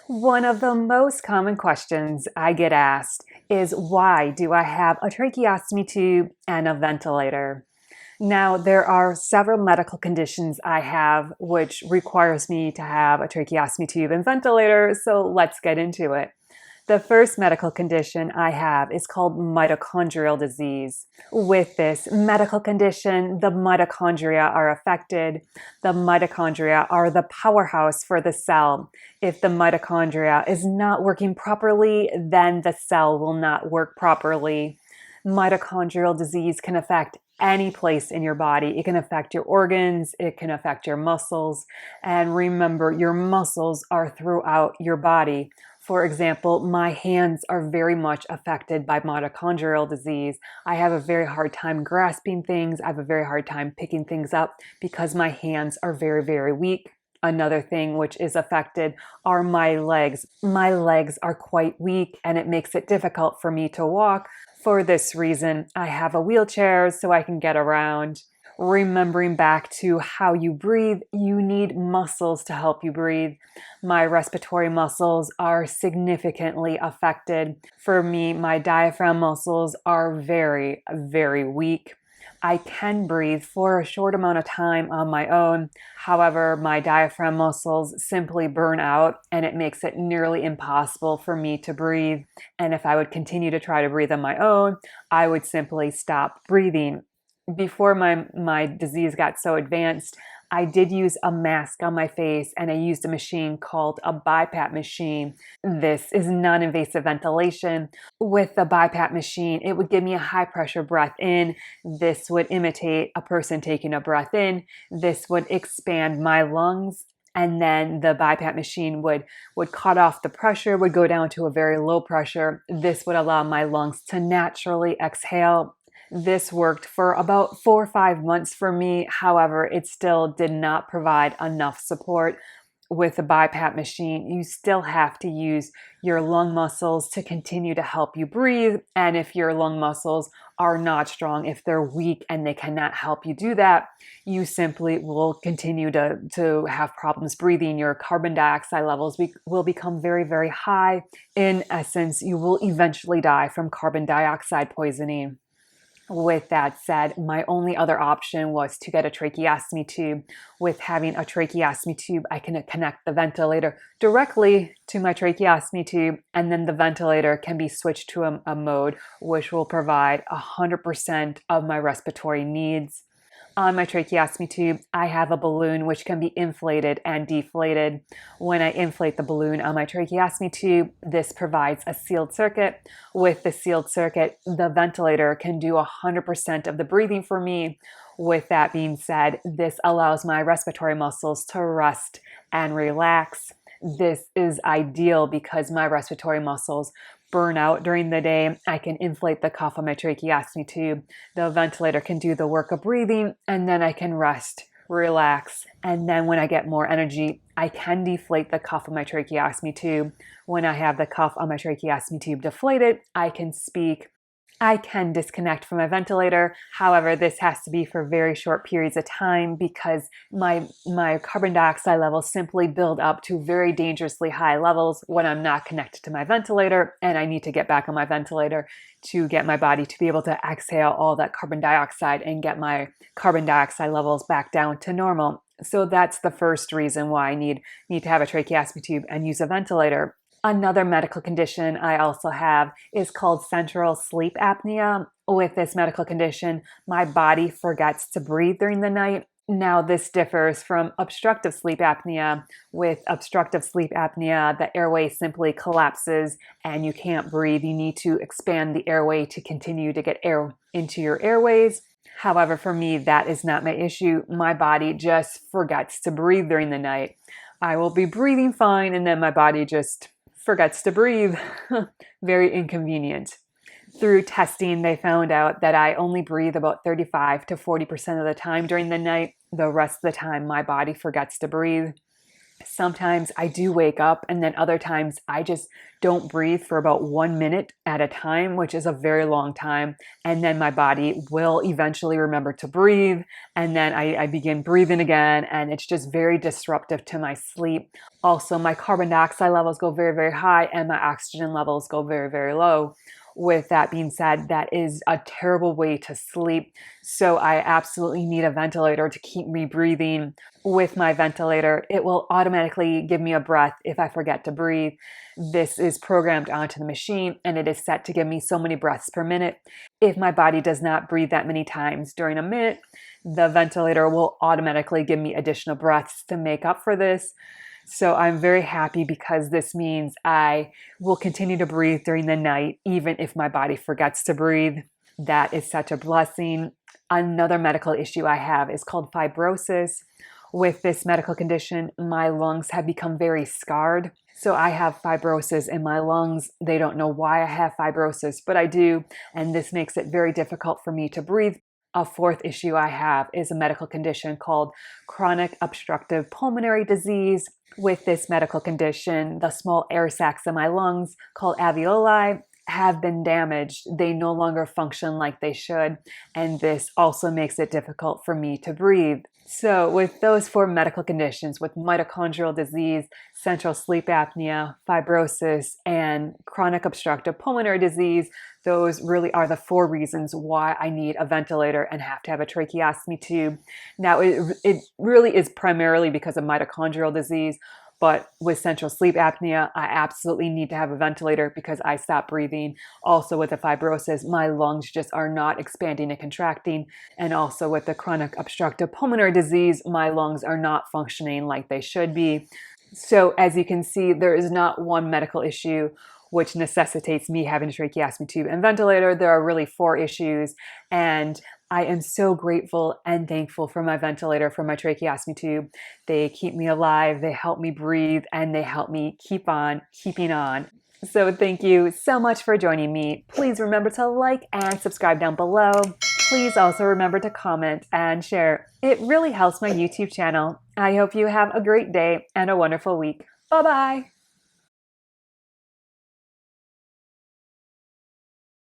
One of the most common questions I get asked is, why do I have a tracheostomy tube and a ventilator? Now, there are several medical conditions I have which requires me to have a tracheostomy tube and ventilator, so let's get into it. The first medical condition I have is called mitochondrial disease. With this medical condition, the mitochondria are affected. The mitochondria are the powerhouse for the cell. If the mitochondria is not working properly, then the cell will not work properly. Mitochondrial disease can affect any place in your body. It can affect your organs, it can affect your muscles. And remember, your muscles are throughout your body. For example, my hands are very much affected by mitochondrial disease. I have a very hard time grasping things. I have a very hard time picking things up because my hands are very, very weak. Another thing which is affected are my legs. My legs are quite weak and it makes it difficult for me to walk. For this reason, I have a wheelchair so I can get around. Remembering back to how you breathe, you need muscles to help you breathe. My respiratory muscles are significantly affected. For me, my diaphragm muscles are very, very weak. I can breathe for a short amount of time on my own. However, my diaphragm muscles simply burn out and it makes it nearly impossible for me to breathe. And if I would continue to try to breathe on my own, I would simply stop breathing. Before my disease got so advanced, I did use a mask on my face and I used a machine called a BiPAP machine. This is non-invasive ventilation. With the BiPAP machine, it would give me a high pressure breath in. This would imitate a person taking a breath in. This would expand my lungs. And then the BiPAP machine would cut off the pressure, would go down to a very low pressure. This would allow my lungs to naturally exhale. This worked for about 4 or 5 months for me. However, it still did not provide enough support. With the BiPAP machine, you still have to use your lung muscles to continue to help you breathe. And if your lung muscles are not strong, if they're weak and they cannot help you do that, you simply will continue to have problems breathing. Your carbon dioxide levels will become very, very high. In essence, you will eventually die from carbon dioxide poisoning. With that said, my only other option was to get a tracheostomy tube. With having a tracheostomy tube, I can connect the ventilator directly to my tracheostomy tube, and then the ventilator can be switched to a mode which will provide 100% of my respiratory needs. On my tracheostomy tube, I have a balloon which can be inflated and deflated. When I inflate the balloon on my tracheostomy tube, this provides a sealed circuit. With the sealed circuit, the ventilator can do 100% of the breathing for me. With that being said, this allows my respiratory muscles to rest and relax. This is ideal because my respiratory muscles burn out during the day. I can inflate the cuff on my tracheostomy tube. The ventilator can do the work of breathing, and then I can rest, relax. And then when I get more energy, I can deflate the cuff of my tracheostomy tube. When I have the cuff on my tracheostomy tube deflated, I can speak. I can disconnect from my ventilator. However, this has to be for very short periods of time because my carbon dioxide levels simply build up to very dangerously high levels when I'm not connected to my ventilator, and I need to get back on my ventilator to get my body to be able to exhale all that carbon dioxide and get my carbon dioxide levels back down to normal. So that's the first reason why I need to have a tracheostomy tube and use a ventilator. Another medical condition I also have is called central sleep apnea. With this medical condition, my body forgets to breathe during the night. Now, this differs from obstructive sleep apnea. With obstructive sleep apnea, the airway simply collapses and you can't breathe. You need to expand the airway to continue to get air into your airways. However, for me, that is not my issue. My body just forgets to breathe during the night. I will be breathing fine and then my body just forgets to breathe. Very inconvenient. Through testing, they found out that I only breathe about 35 to 40% of the time during the night. The rest of the time, my body forgets to breathe. Sometimes I do wake up, and then other times I just don't breathe for about 1 minute at a time, which is a very long time. And then my body will eventually remember to breathe. And then I begin breathing again, and it's just very disruptive to my sleep. Also, my carbon dioxide levels go very, very high, and my oxygen levels go very, very low. With that being said, that is a terrible way to sleep. So I absolutely need a ventilator to keep me breathing. With my ventilator, it will automatically give me a breath if I forget to breathe. This is programmed onto the machine, and it is set to give me so many breaths per minute. If my body does not breathe that many times during a minute, the ventilator will automatically give me additional breaths to make up for this. So I'm very happy because this means I will continue to breathe during the night, even if my body forgets to breathe. That is such a blessing. Another medical issue I have is called fibrosis. With this medical condition, my lungs have become very scarred. So I have fibrosis in my lungs. They don't know why I have fibrosis, but I do. And this makes it very difficult for me to breathe. A fourth issue I have is a medical condition called chronic obstructive pulmonary disease. With this medical condition, the small air sacs in my lungs, called alveoli, have been damaged. They no longer function like they should, and this also makes it difficult for me to breathe. So with those four medical conditions, with mitochondrial disease, central sleep apnea, fibrosis, and chronic obstructive pulmonary disease, those really are the four reasons why I need a ventilator and have to have a tracheostomy tube. Now, it really is primarily because of mitochondrial disease, but with central sleep apnea, I absolutely need to have a ventilator because I stop breathing. Also with the fibrosis, my lungs just are not expanding and contracting. And also with the chronic obstructive pulmonary disease, my lungs are not functioning like they should be. So as you can see, there is not one medical issue which necessitates me having a tracheostomy tube and ventilator. There are really four issues, and I am so grateful and thankful for my ventilator, for my tracheostomy tube. They keep me alive, they help me breathe, and they help me keep on keeping on. So thank you so much for joining me. Please remember to like and subscribe down below. Please also remember to comment and share. It really helps my YouTube channel. I hope you have a great day and a wonderful week. Bye-bye.